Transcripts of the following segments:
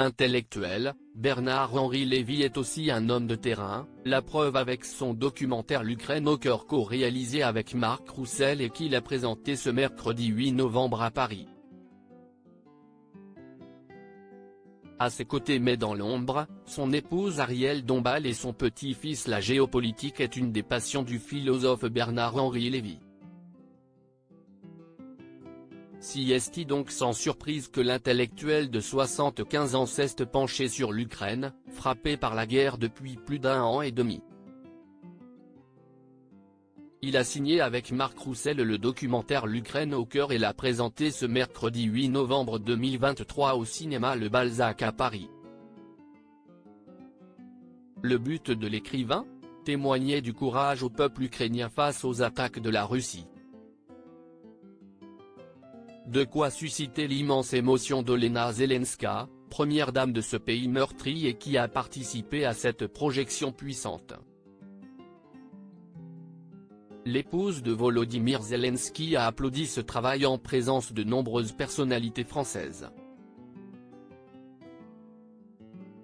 Intellectuel, Bernard-Henri Lévy est aussi un homme de terrain, la preuve avec son documentaire L'Ukraine au cœur co-réalisé avec Marc Roussel et qu'il a présenté ce mercredi 8 novembre à Paris. À ses côtés mais dans l'ombre, son épouse Arielle Dombasle et son petit-fils. La géopolitique est une des passions du philosophe Bernard-Henri Lévy. Si est donc sans surprise que l'intellectuel de 75 ans s'est penché sur l'Ukraine, frappé par la guerre depuis plus d'1 an et demi. Il a signé avec Marc Roussel le documentaire L'Ukraine au cœur et l'a présenté ce mercredi 8 novembre 2023 au cinéma Le Balzac à Paris. Le but de l'écrivain ? Témoigner du courage au peuple ukrainien face aux attaques de la Russie. De quoi susciter l'immense émotion d'Olena Zelenska, première dame de ce pays meurtri et qui a participé à cette projection puissante. L'épouse de Volodymyr Zelensky a applaudi ce travail en présence de nombreuses personnalités françaises.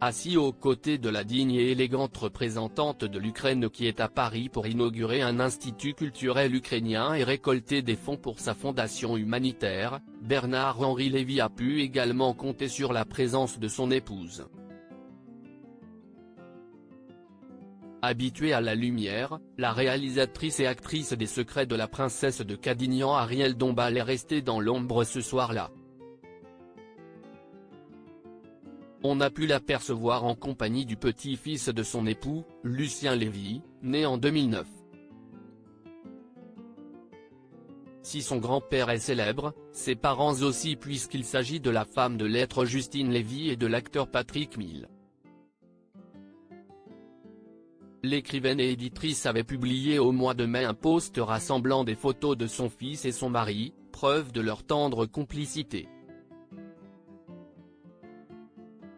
Assis aux côtés de la digne et élégante représentante de l'Ukraine qui est à Paris pour inaugurer un institut culturel ukrainien et récolter des fonds pour sa fondation humanitaire, Bernard-Henri Lévy a pu également compter sur la présence de son épouse. Habituée à la lumière, la réalisatrice et actrice des Secrets de la princesse de Cadignan Arielle Dombasle est restée dans l'ombre ce soir-là. On a pu l'apercevoir en compagnie du petit-fils de son époux, Lucien Lévy, né en 2009. Si son grand-père est célèbre, ses parents aussi puisqu'il s'agit de la femme de lettres Justine Lévy et de l'acteur Patrick Mille. L'écrivaine et éditrice avait publié au mois de mai un post rassemblant des photos de son fils et son mari, preuve de leur tendre complicité.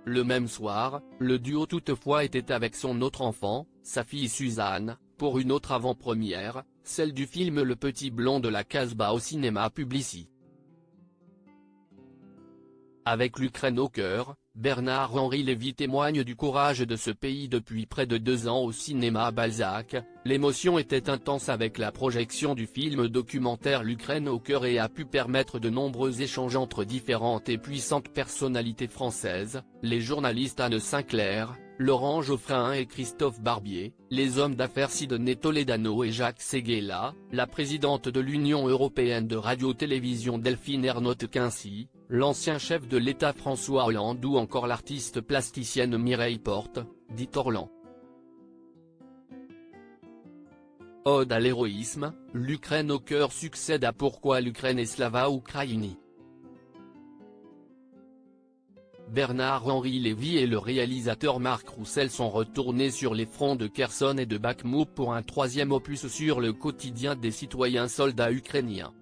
Le même soir, le duo toutefois était avec son autre enfant, sa fille Suzanne, pour une autre avant-première, celle du film Le Petit Blond de la Casbah au cinéma Publicis. Avec l'Ukraine au cœur, Bernard-Henri Lévy témoigne du courage de ce pays depuis près de 2 ans au cinéma Balzac. L'émotion était intense avec la projection du film documentaire L'Ukraine au cœur et a pu permettre de nombreux échanges entre différentes et puissantes personnalités françaises, les journalistes Anne Sinclair, Laurent Geoffrin et Christophe Barbier, les hommes d'affaires Sidonie Toledano et Jacques Séguéla, la présidente de l'Union européenne de radio-télévision Delphine Ernotte Quincy, l'ancien chef de l'État François Hollande ou encore l'artiste plasticienne Mireille Porte, dite Orlan. Ode à l'héroïsme, l'Ukraine au cœur succède à Pourquoi l'Ukraine est Slava Ukraini. Bernard-Henri Lévy et le réalisateur Marc Roussel sont retournés sur les fronts de Kherson et de Bakhmout pour un 3e opus sur le quotidien des citoyens soldats ukrainiens.